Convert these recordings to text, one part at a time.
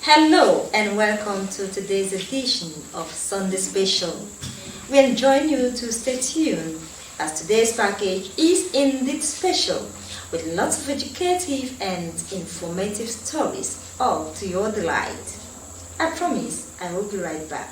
Hello and welcome to today's edition of Sunday Special. We enjoin you to stay tuned as today's package is indeed special with lots of educative and informative stories, all to your delight. I promise I will be right back.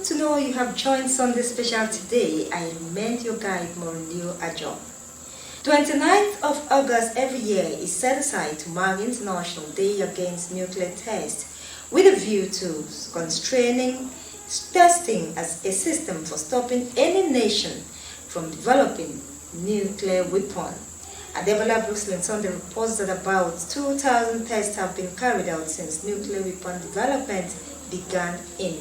To know you have joined Sunday Special today, I remain your guide, Morinio Ajo. 29th of August every year is set aside to mark International Day Against Nuclear Tests with a view to constraining testing as a system for stopping any nation from developing nuclear weapon. Abdullahi Mohammed reports that about 2,000 tests have been carried out since nuclear weapon development began in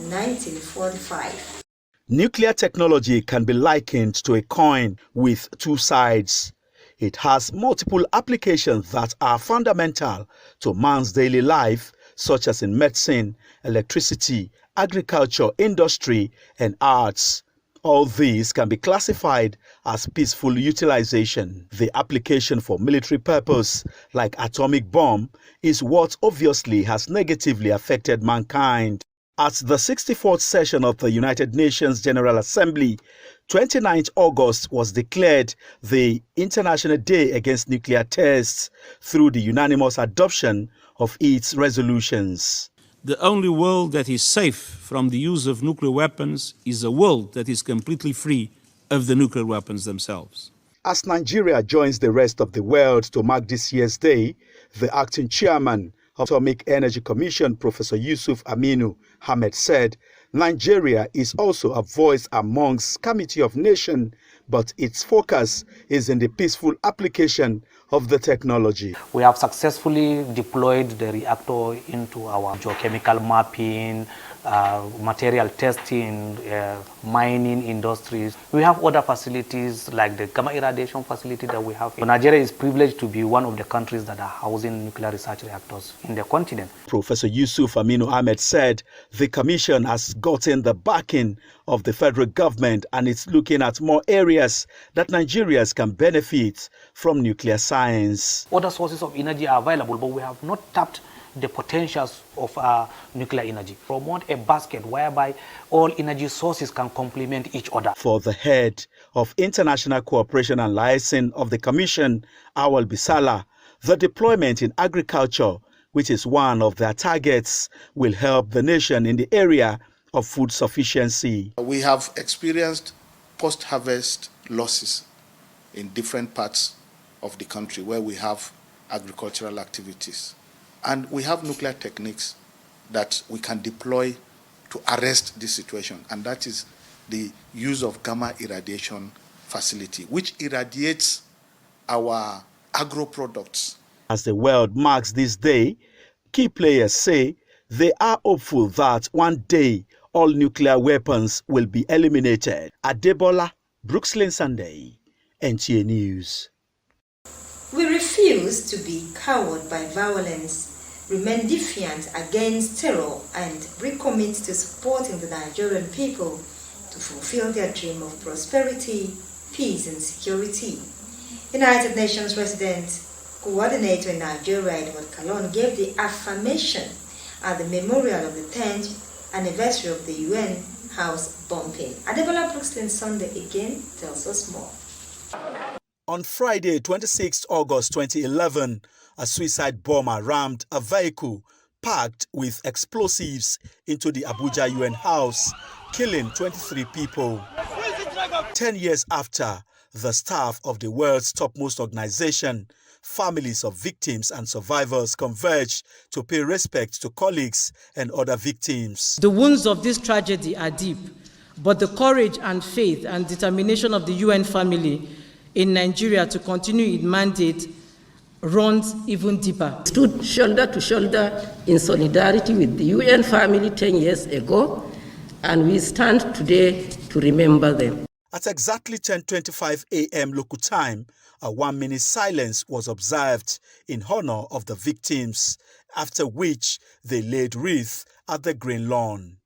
1945. Nuclear technology can be likened to a coin with two sides. It has multiple applications that are fundamental to man's daily life, such as in medicine, electricity, agriculture, industry, and arts. All these can be classified as peaceful utilization. The application for military purpose, like atomic bomb, is what obviously has negatively affected mankind. At the 64th session of the United Nations General Assembly, 29th August was declared the International Day Against Nuclear Tests through the unanimous adoption of its resolutions. The only world that is safe from the use of nuclear weapons is a world that is completely free of the nuclear weapons themselves. As Nigeria joins the rest of the world to mark this year's day, the acting chairman of the Atomic Energy Commission, Professor Yusuf Aminu Ahmed, said Nigeria is also a voice amongst Committee of Nations, but its focus is in the peaceful application of the technology. We have successfully deployed the reactor into our geochemical mapping, material testing, mining industries. We have other facilities like the gamma irradiation facility that we have. Nigeria is privileged to be one of the countries that are housing nuclear research reactors in the continent. Professor Yusuf Aminu Ahmed said the commission has gotten the backing of the federal government and it's looking at more areas that Nigerians can benefit from nuclear science. Other sources of energy are available, but we have not tapped the potentials of nuclear energy. Promote a basket whereby all energy sources can complement each other. For the head of International Cooperation and Licensing of the Commission, Awal Bisala, the deployment in agriculture, which is one of their targets, will help the nation in the area of food sufficiency. We have experienced post-harvest losses in different parts of the country where we have agricultural activities. And we have nuclear techniques that we can deploy to arrest this situation, and that is the use of gamma irradiation facility, which irradiates our agro products. As the world marks this day, key players say they are hopeful that one day all nuclear weapons will be eliminated. Adebola, Brooklyn Sunday, NTA News. We refuse to be cowed by violence, remain defiant against terror, and recommit to supporting the Nigerian people to fulfill their dream of prosperity, peace, and security. United Nations Resident Coordinator in Nigeria, Edward Kalon, gave the affirmation at the memorial of the 10th anniversary of the UN House bombing. Adebola Brooklyn Sunday again tells us more. On Friday, 26 August 2011, a suicide bomber rammed a vehicle packed with explosives into the Abuja UN house, killing 23 people. 10 years after, the staff of the world's topmost organization, families of victims and survivors converged to pay respect to colleagues and other victims. The wounds of this tragedy are deep, but the courage and faith and determination of the UN family in Nigeria to continue its mandate runs even deeper. Stood shoulder to shoulder in solidarity with the UN family 10 years ago, and we stand today to remember them. At exactly 10:25 a.m. local time, a 1-minute silence was observed in honor of the victims, after which they laid wreaths at the Green Lawn.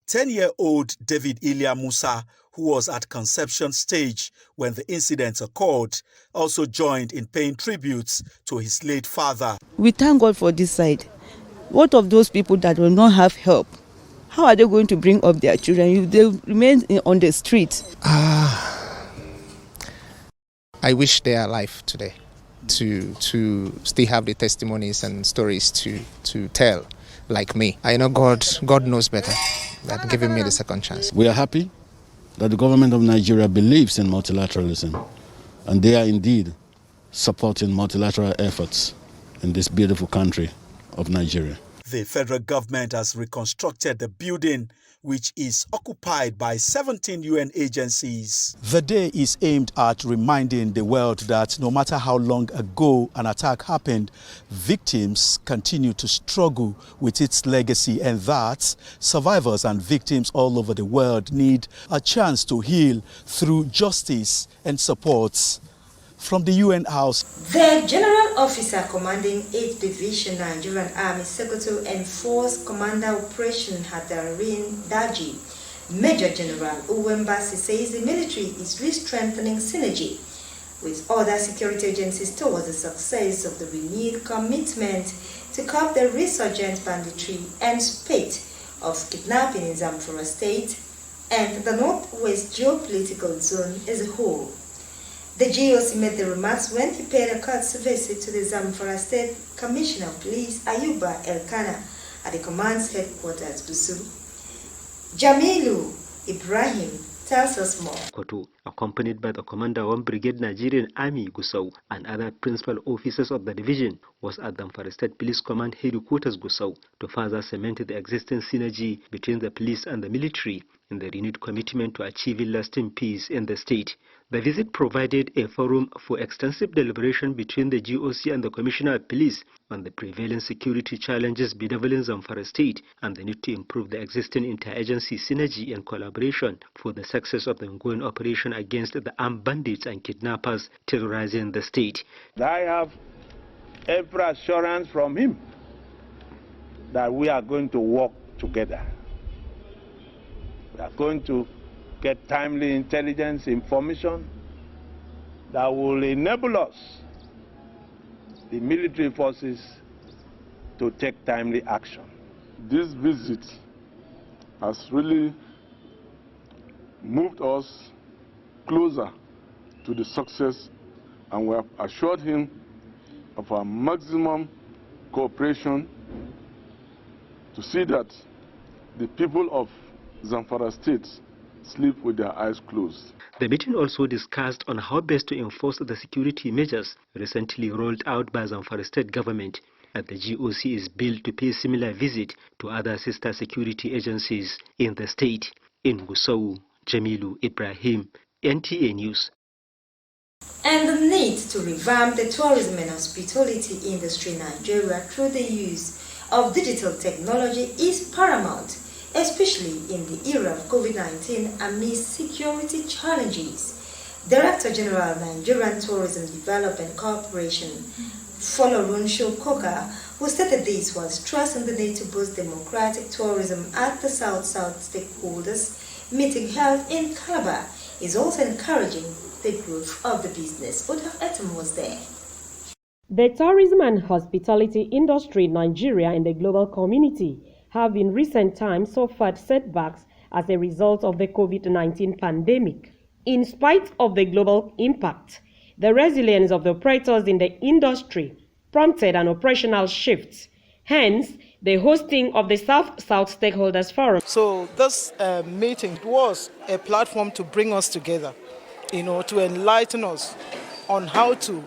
10-year-old David Ilya Musa, who was at conception stage when the incident occurred, also joined in paying tributes to his late father. We thank God for this side. What of those people that will not have help? How are they going to bring up their children if they remain on the street? I wish they are alive today to still have the testimonies and stories to tell, like me. I know God knows better than giving me the second chance. We are happy that the government of Nigeria believes in multilateralism, and they are indeed supporting multilateral efforts in this beautiful country of Nigeria. The federal government has reconstructed the building, which is occupied by 17 UN agencies. The day is aimed at reminding the world that no matter how long ago an attack happened, victims continue to struggle with its legacy, and that survivors and victims all over the world need a chance to heal through justice and support. From the UN House. The General Officer commanding 8th Division Nigerian Army Secretary and Force Commander Operation Hadarin Daji, Major General Uwembasi, says the military is re-strengthening synergy with other security agencies towards the success of the renewed commitment to curb the resurgent banditry and spate of kidnapping in Zamfara State and the Northwest geopolitical zone as a whole. The GOC made the remarks when he paid a courtesy visit to the Zamfara State Commissioner of Police, Ayuba Elkana, at the command's headquarters, Busu. Jamilu Ibrahim tells us more. Koto, accompanied by the Commander of 1 Brigade Nigerian Army, Gusau, and other principal officers of the division, was at Zamfara State Police Command Headquarters, Gusau, to further cement the existing synergy between the police and the military in the renewed commitment to achieving lasting peace in the state. The visit provided a forum for extensive deliberation between the GOC and the Commissioner of Police on the prevailing security challenges bedeviling Zamfara State and the need to improve the existing interagency synergy and collaboration for the success of the ongoing operation against the armed bandits and kidnappers terrorizing the state. I have every assurance from him that we are going to work together. We are going to get timely intelligence information that will enable us, the military forces, to take timely action. This visit has really moved us closer to the success, and we have assured him of our maximum cooperation to see that the people of Zamfara State sleep with their eyes closed. The meeting also discussed on how best to enforce the security measures recently rolled out by Zamfara State government, and the GOC is billed to pay a similar visit to other sister security agencies in the state. In Gusau, Jamilu Ibrahim, NTA News. And the need to revamp the tourism and hospitality industry in Nigeria through the use of digital technology is paramount, especially in the era of COVID-19 amidst security challenges. Director General of Nigerian Tourism Development Corporation, Folorunsho Koka, who stated this while stressing the need to boost democratic tourism at the South-South stakeholders meeting held in Calabar, is also encouraging the growth of the business. Odaf Etam was there. The tourism and hospitality industry in Nigeria and the global community have in recent times suffered setbacks as a result of the COVID-19 pandemic. In spite of the global impact, the resilience of the operators in the industry prompted an operational shift, hence the hosting of the South-South Stakeholders Forum. So this meeting was a platform to bring us together, to enlighten us on how to,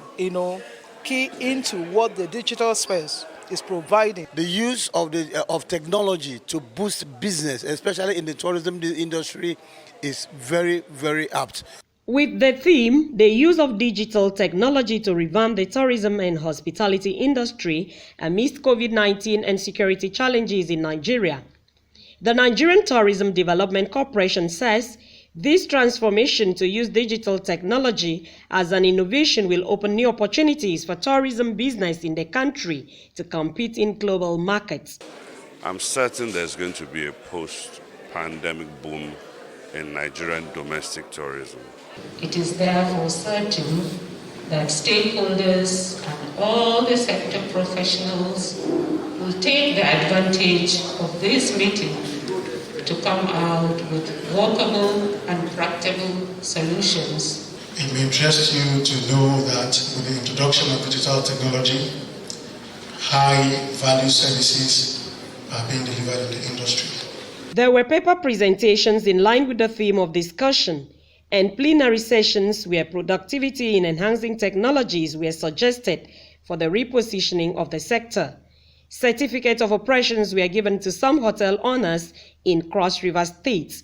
key into what the digital space is providing. The use of technology to boost business, especially in the tourism industry, is very, very apt. With the theme, the use of digital technology to revamp the tourism and hospitality industry amidst COVID-19 and security challenges in Nigeria. The Nigerian Tourism Development Corporation says This transformation to use digital technology as an innovation will open new opportunities for tourism business in the country to compete in global markets. I'm certain there's going to be a post-pandemic boom in Nigerian domestic tourism. It is therefore certain that stakeholders and all the sector professionals will take the advantage of this meeting to come out with workable and practical solutions. It may interest you to know that with the introduction of digital technology, high-value services are being delivered in the industry. There were paper presentations in line with the theme of discussion, and plenary sessions where productivity in enhancing technologies were suggested for the repositioning of the sector. Certificates of operations were given to some hotel owners in Cross River State.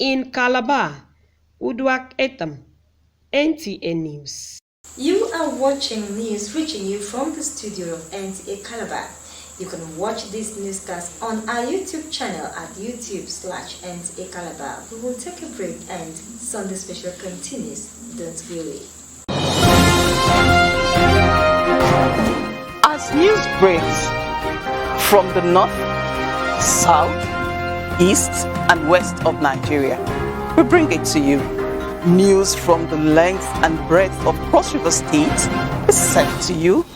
In Calabar, Uduak Etam, NTA News. You are watching news reaching you from the studio of NTA Calabar. You can watch this newscast on our YouTube channel at youtube.com/NTA Calabar. We will take a break and Sunday Special continues. Don't be late. As news breaks from the north, south, east, and west of Nigeria, we bring it to you. News from the length and breadth of Cross River State is sent to you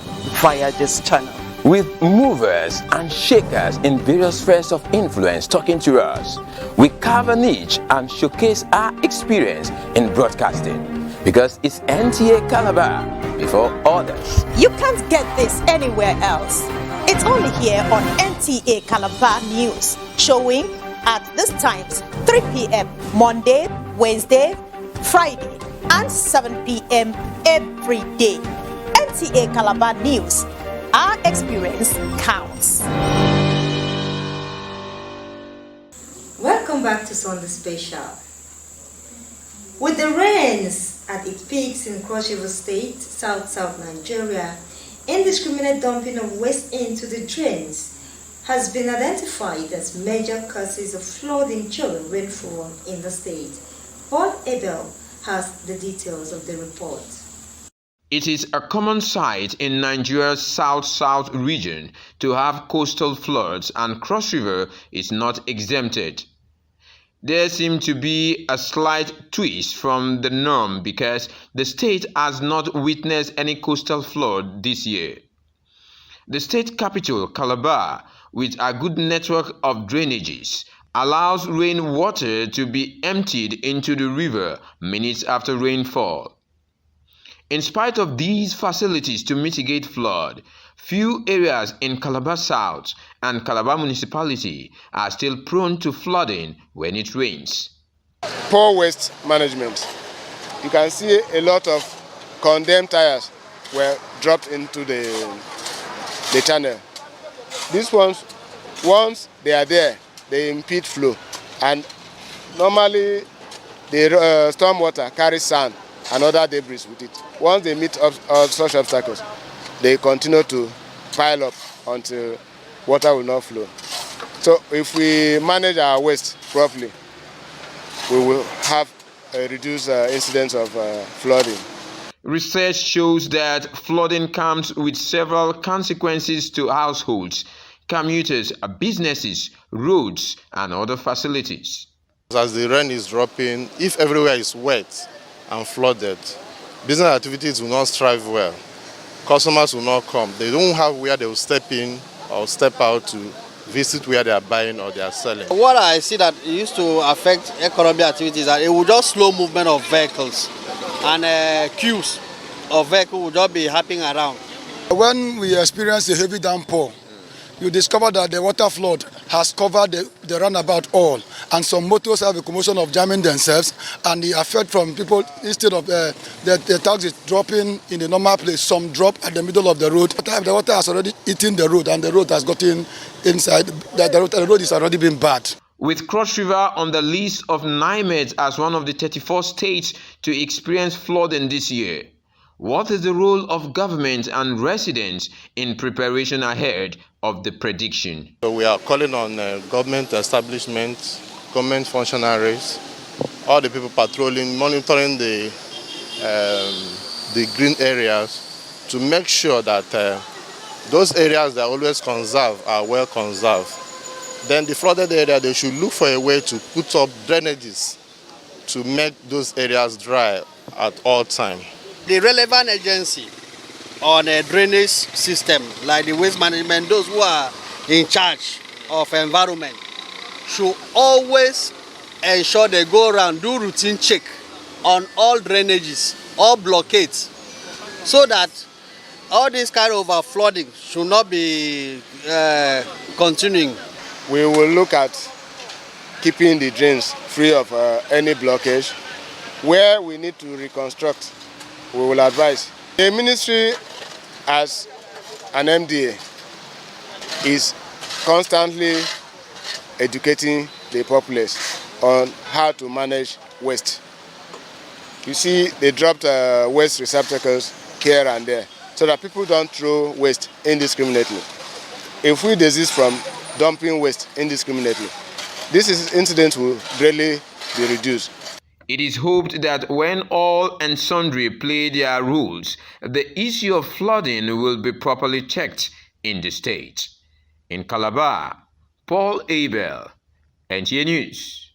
via this channel. With movers and shakers in various spheres of influence talking to us, we carve a niche and showcase our experience in broadcasting, because it's NTA Calabar before others. You can't get this anywhere else. It's only here on NTA Calabar News, showing at these times 3 p.m. Monday, Wednesday, Friday, and 7 p.m. every day. NTA Calabar News. Our experience counts. Welcome back to Sunday Special. With the rains at its peaks in Cross River State, South Nigeria, indiscriminate dumping of waste into the drains has been identified as major causes of flooding during rainfall in the state. Paul Abel has the details of the report. It is a common sight in Nigeria's south-south region to have coastal floods, and Cross River is not exempted. There seems to be a slight twist from the norm because the state has not witnessed any coastal flood this year. The state capital, Calabar, with a good network of drainages, allows rainwater to be emptied into the river minutes after rainfall. In spite of these facilities to mitigate flood, few areas in Calabar South and Calabar Municipality are still prone to flooding when it rains. Poor waste management. You can see a lot of condemned tires were dropped into the channel. These ones, once they are there, they impede flow. And normally the storm water carries sand and other debris with it. Once they meet such obstacles, they continue to pile up until water will not flow. So if we manage our waste properly, we will have a reduced incidence of flooding. Research shows that flooding comes with several consequences to households, commuters, businesses, roads, and other facilities. As the rain is dropping, if everywhere is wet and flooded, business activities will not strive well. Customers will not come. They don't have where they will step in or step out to visit where they are buying or they are selling. What I see that it used to affect economic activities, that it would just slow movement of vehicles, and queues of vehicles would just be happening around. When we experience a heavy downpour, you discover that the water flood has covered the runabout all, and some motors have a commotion of jamming themselves, and the effect from people, instead of the taxis dropping in the normal place, some drop at the middle of the road. The water has already eaten the road, and the road has gotten inside. The road is already been bad. With Cross River on the list of NIMET as one of the 34 states to experience flooding this year, what is the role of government and residents in preparation ahead of the prediction? So we are calling on government establishments, government functionaries all the people patrolling, monitoring the green areas to make sure that those areas that are always conserved are well conserved. Then the flooded area, they should look for a way to put up drainages to make those areas dry at all times. The relevant agency on a drainage system, like the waste management, those who are in charge of environment, should always ensure they go around, do routine check on all drainages, all blockades, so that all this kind of flooding should not be continuing. We will look at keeping the drains free of any blockage. Where we need to reconstruct, we will advise. The ministry, as an MDA, is constantly educating the populace on how to manage waste. You see, they dropped waste receptacles here and there so that people don't throw waste indiscriminately. If we desist from dumping waste indiscriminately, this incident will greatly be reduced. It is hoped that when all and sundry play their roles, the issue of flooding will be properly checked in the state. In Calabar, Paul Abel, NTA News.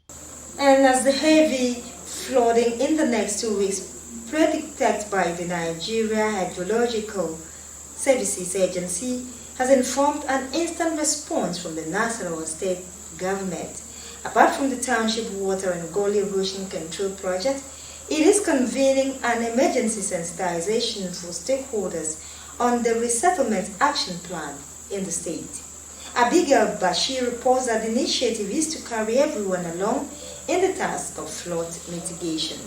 And as the heavy flooding in the next 2 weeks predicted by the Nigeria Hydrological Services Agency has informed an instant response from the national and state government. Apart from the Township Water and Gully Erosion Control Project, it is convening an emergency sensitization for stakeholders on the Resettlement Action Plan in the state. Abigail Bashir reports that the initiative is to carry everyone along in the task of flood mitigation.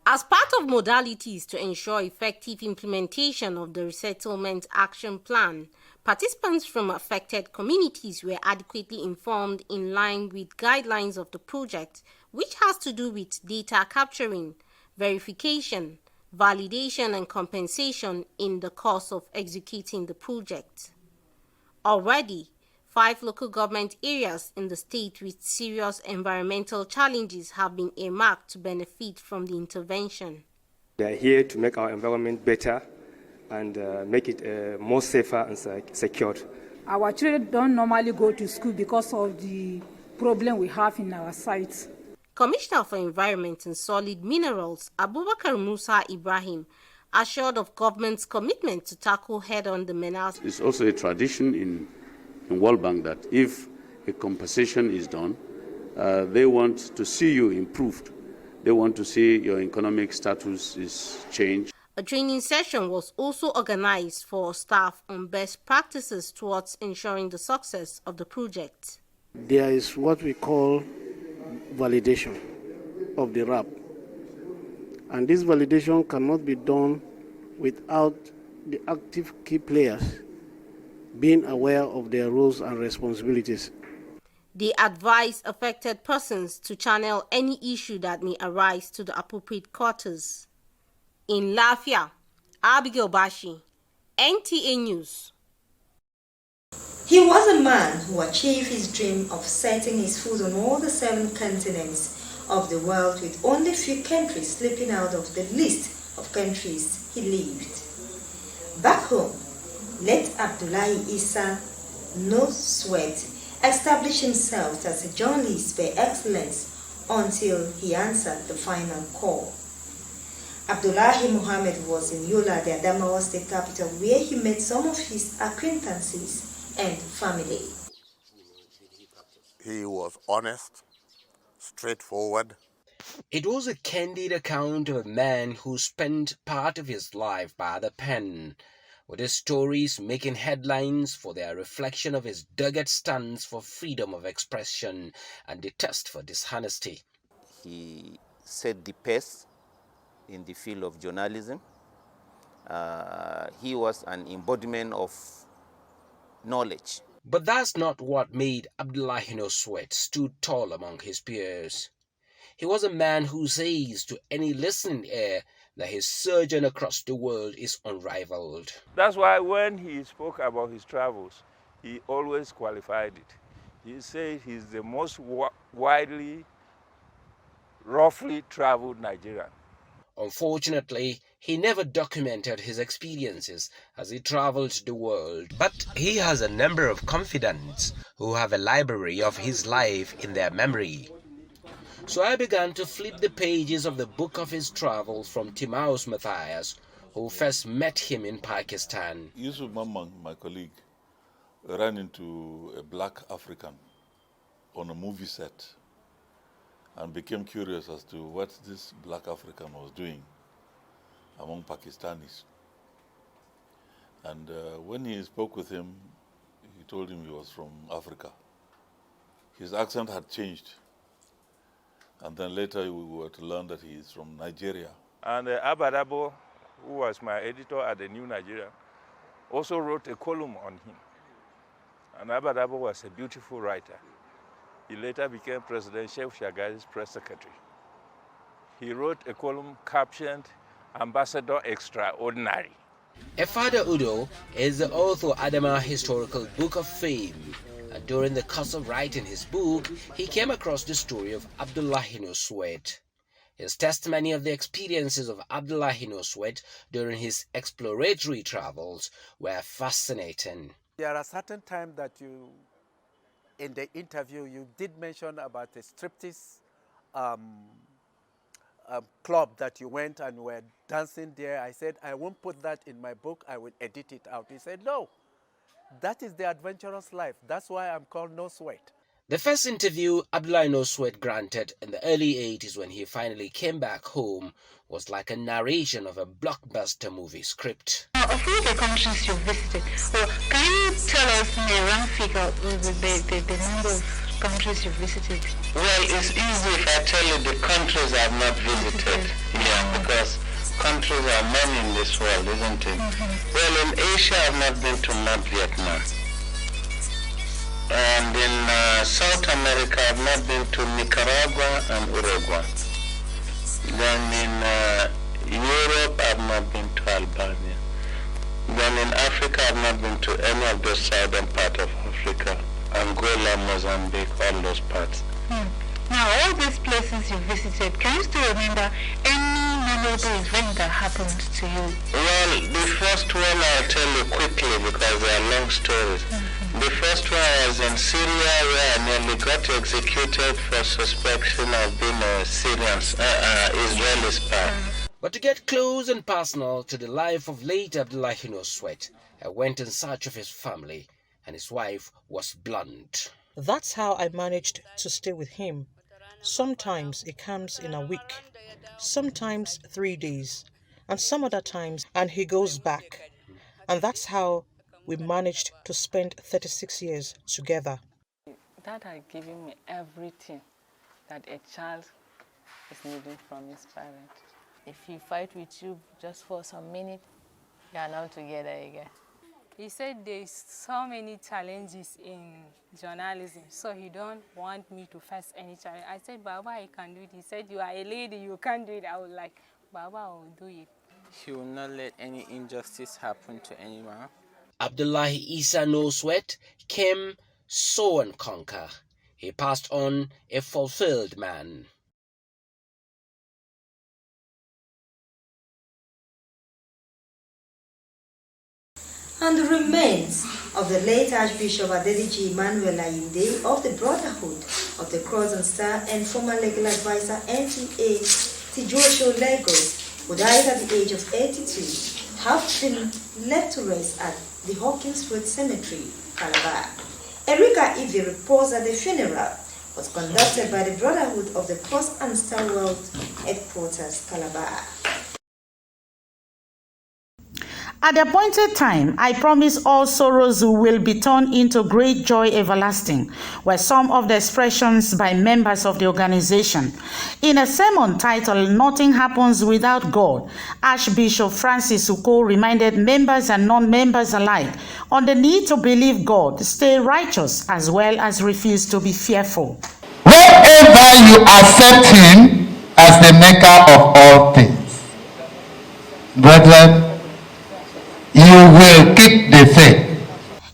As part of modalities to ensure effective implementation of the Resettlement Action Plan, participants from affected communities were adequately informed in line with guidelines of the project, which has to do with data capturing, verification, validation and compensation in the course of executing the project. Already, 5 local government areas in the state with serious environmental challenges have been earmarked to benefit from the intervention. They are here to make our environment better and make it more safer and secured. Our children don't normally go to school because of the problem we have in our sites. Commissioner for Environment and Solid Minerals, Abubakar Musa Ibrahim, assured of government's commitment to tackle head-on the menace. It's also a tradition in World Bank that if a compensation is done, they want to see you improved. They want to see your economic status is changed. A training session was also organized for staff on best practices towards ensuring the success of the project. There is what we call validation of the RAP. And this validation cannot be done without the active key players being aware of their roles and responsibilities. They advise affected persons to channel any issue that may arise to the appropriate quarters. In Lafia, Abigail Bashi, NTA News. He was a man who achieved his dream of setting his foot on all the 7 continents of the world, with only few countries slipping out of the list of countries he lived. Back home, let Abdullahi Issa No Sweat established himself as a journalist by excellence until he answered the final call. Abdullahi Mohammed was in Yola, the Adamawa state capital, where he met some of his acquaintances and family. He was honest, straightforward. It was a candid account of a man who spent part of his life by the pen, with his stories making headlines for their reflection of his dogged stance for freedom of expression and detest for dishonesty. He set the pace in the field of journalism. He was an embodiment of knowledge. But that's not what made Abdullahi No Sweat stood tall among his peers. He was a man who says to any listening ear that his sojourn across the world is unrivaled. That's why when he spoke about his travels, he always qualified it. He said he's the most widely roughly traveled Nigerian. Unfortunately, he never documented his experiences as he traveled the world, but he has a number of confidants who have a library of his life in their memory. So I began to flip the pages of the book of his travels from Timaus Matthias, who first met him in Pakistan. Yusuf Mamman, my colleague, ran into a black African on a movie set and became curious as to what this black African was doing among Pakistanis. And when he spoke with him, he told him he was from Africa. His accent had changed. And then later we were to learn that he is from Nigeria. And Abadabo, who was my editor at the New Nigeria, also wrote a column on him. And Abadabo was a beautiful writer. He later became President Sheikh Shagari's press secretary. He wrote a column captioned Ambassador Extraordinary. Father Udo is the author of Adama Historical Book of Fame. And during the course of writing his book, he came across the story of Abdullahi Mohammed. His testimony of the experiences of Abdullahi Mohammed during his exploratory travels were fascinating. There are certain times that you, in the interview, you did mention about a striptease club that you went and were dancing there. I said, I won't put that in my book, I will edit it out. He said, no, that is the adventurous life. That's why I'm called No Sweat. The first interview Abdullahi No Sweat granted in the early 80s when he finally came back home was like a narration of a blockbuster movie script. Of all the countries you've visited, well, can you tell us in a round figure the number of countries you've visited? Well, it's easy if I tell you the countries I've not visited. Yeah, because countries are many in this world, isn't it? Well, in Asia I've not been to North Vietnam. And in South America I've not been to Nicaragua and Uruguay. Then in Europe I've not been to Albania. Then in Africa I've not been to any of the southern part of Africa. Angola, Mozambique, all those parts. Now, all these places you visited, can you still remember any memorable event that happened to you? Well, the first one I'll tell you quickly because they are long stories. The first one was in Syria where I nearly got executed for suspicion of being a Syrian Israeli spy. But to get close and personal to the life of late Abdullahi No Sweat, I went in search of his family, and his wife was blunt. That's how I managed to stay with him. Sometimes it comes in a week, sometimes 3 days, and some other times, and he goes back. And that's how we managed to spend 36 years together. That had given me everything that a child is needing from his parent. If he fight with you just for some minutes, you are now together again. He said there's so many challenges in journalism, so he don't want me to face any challenge. I said, Baba, I can do it. He said, you are a lady, you can't do it. I was like, Baba, I will do it. He will not let any injustice happen to anyone. Abdullahi Isa No Sweat came, sow and conquer. He passed on a fulfilled man. And the remains of the late Archbishop Adeliji Emmanuel Ayinde of the Brotherhood of the Cross and Star and former legal advisor NTA Calabar Lagos, who died at the age of 82, have been left to rest at the Hawkins Road Cemetery, Calabar. Erika Ivy reports that the funeral was conducted by the Brotherhood of the Cross and Star World Headquarters, Calabar. At the appointed time, I promise all sorrows will be turned into great joy everlasting, were some of the expressions by members of the organization. In a sermon titled Nothing Happens Without God, Archbishop Francis Uko reminded members and non-members alike on the need to believe God, stay righteous, as well as refuse to be fearful. Wherever you accept Him as the maker of all things, brethren, you will keep the faith.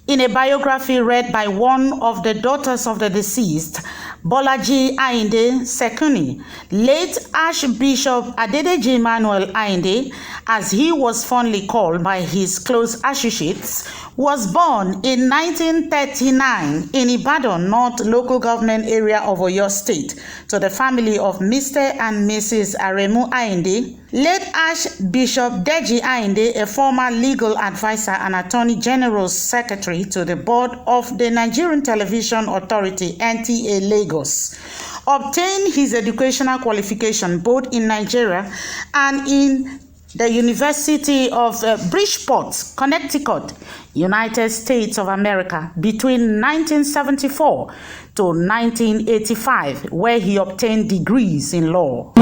In a biography read by one of the daughters of the deceased, Bolaji Ayinde Sekuni, late Archbishop Adedeji Emmanuel Ayinde, as he was fondly called by his close associates, was born in 1939 in Ibadan North Local Government Area of Oyo State to the family of Mr. and Mrs. Aremu Ayinde. Late Archbishop Deji Ayinde, a former legal advisor and Attorney General's secretary to the board of the Nigerian Television Authority NTA Lagos, obtained his educational qualification both in Nigeria and in the University of Bridgeport, Connecticut, United States of America, between 1974 to 1985, where he obtained degrees in law.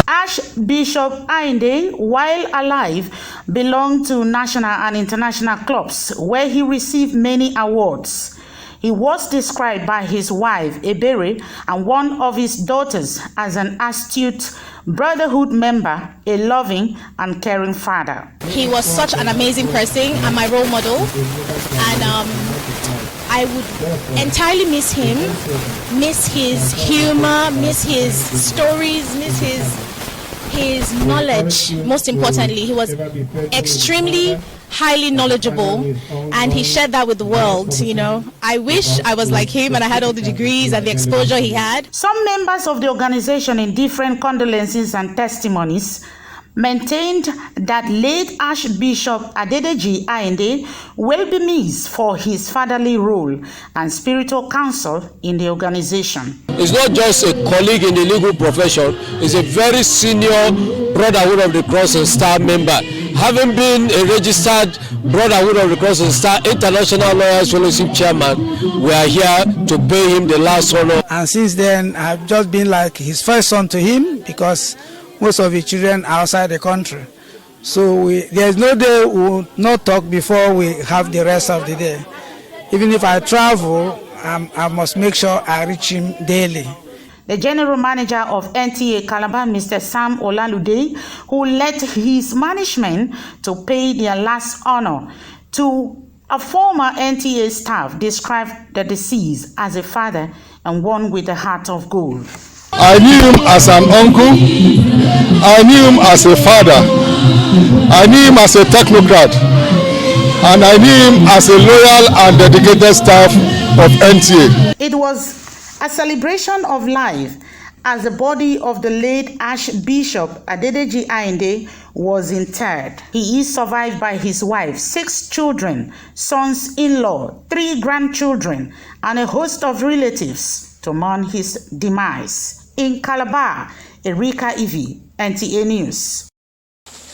Archbishop Ayinde, while alive, belonged to national and international clubs where he received many awards. He was described by his wife, Ebere, and one of his daughters as an astute brotherhood member, a loving and caring father. He was such an amazing person and my role model, and I would entirely miss him, miss his humor, miss his stories, miss his knowledge. Most importantly, he was extremely highly knowledgeable, and he shared that with the world. You know, I wish I was like him and I had all the degrees and the exposure he had. Some members of the organization, in different condolences and testimonies, maintained that late Archbishop Adedeji Ayinde will be missed for his fatherly role and spiritual counsel in the organization. It's not just a colleague in the legal profession, he's a very senior Brotherhood of the Cross and Star member. Having been a registered Brotherhood of the Cross and Star International Lawyers Fellowship Chairman, we are here to pay him the last honor. And since then, I've just been like his first son to him, because most of his children are outside the country. So there's no day we will not talk before we have the rest of the day. Even if I travel, I must make sure I reach him daily. The general manager of NTA Calabar, Mr. Sam Olalude, who led his management to pay their last honor to a former NTA staff, described the deceased as a father and one with a heart of gold. I knew him as an uncle, I knew him as a father, I knew him as a technocrat, and I knew him as a loyal and dedicated staff of NTA. It was a celebration of life as the body of the late Archbishop Adedeji Ayinde was interred. He is survived by his wife, 6 children, sons-in-law, 3 grandchildren, and a host of relatives to mourn his demise. In Calabar, Erika Ivi, NTA News.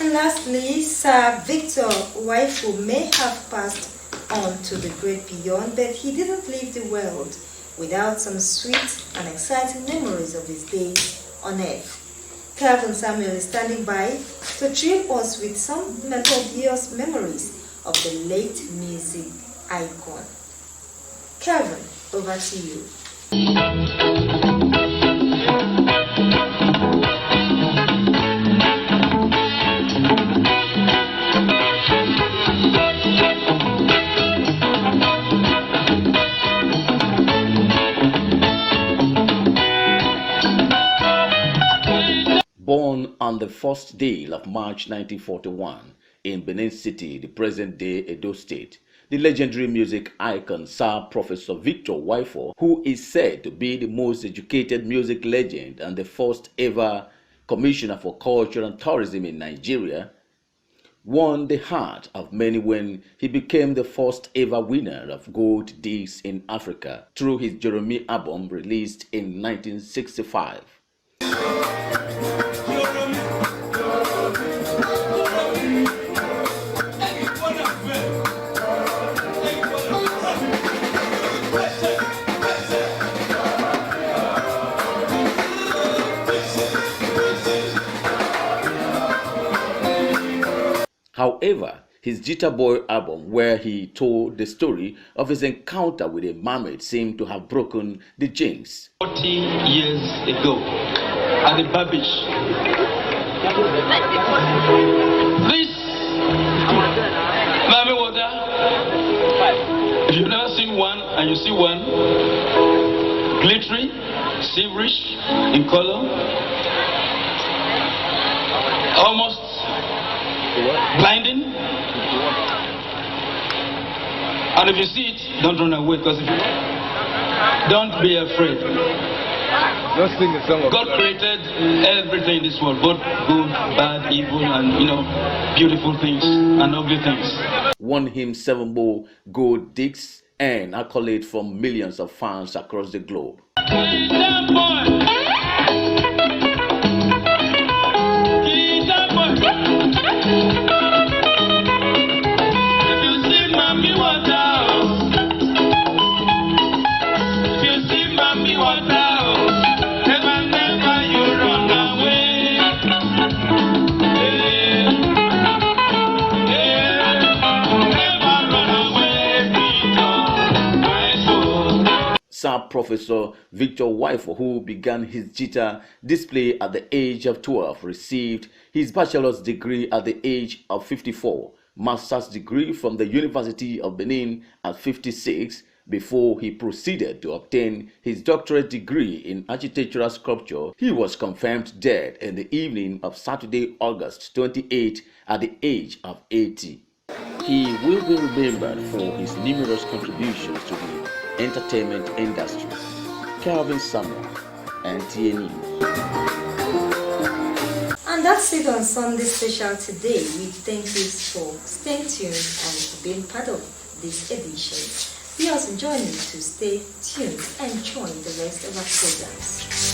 And lastly, Sir Victor Waifu may have passed on to the great beyond, but he didn't leave the world without some sweet and exciting memories of his days on earth. Calvin Samuel is standing by to treat us with some melodious memories of the late music icon. Calvin, over to you. Born on the first day of March 1941 in Benin City, the present-day Edo State, the legendary music icon Sir Professor Victor Waifu, who is said to be the most educated music legend and the first ever Commissioner for Culture and Tourism in Nigeria, won the heart of many when he became the first ever winner of gold discs in Africa through his Jeremy album released in 1965. However, his Jita Boy album, where he told the story of his encounter with a mermaid, seemed to have broken the jinx. 40 years ago, at the Babish, This Mami water, if you've never seen one and you see one, glittery, silverish in color, almost blinding. And if you see it, don't run away, because if you don't be afraid. God created everything in this world, both good, bad, evil, and beautiful things and ugly things. Won him 7 more gold discs and accolades from millions of fans across the globe. Sir Professor Victor Waifo, who began his guitar display at the age of 12, received his bachelor's degree at the age of 54, master's degree from the University of Benin at 56, before he proceeded to obtain his doctorate degree in architectural sculpture. He was confirmed dead in the evening of Saturday, August 28, at the age of 80. He will be remembered for his numerous contributions to the entertainment industry. Calvin Samuel, NTA News. And that's it on Sunday Special today. We thank you for staying tuned and for being part of this edition. We also join you to stay tuned and join the rest of our programs.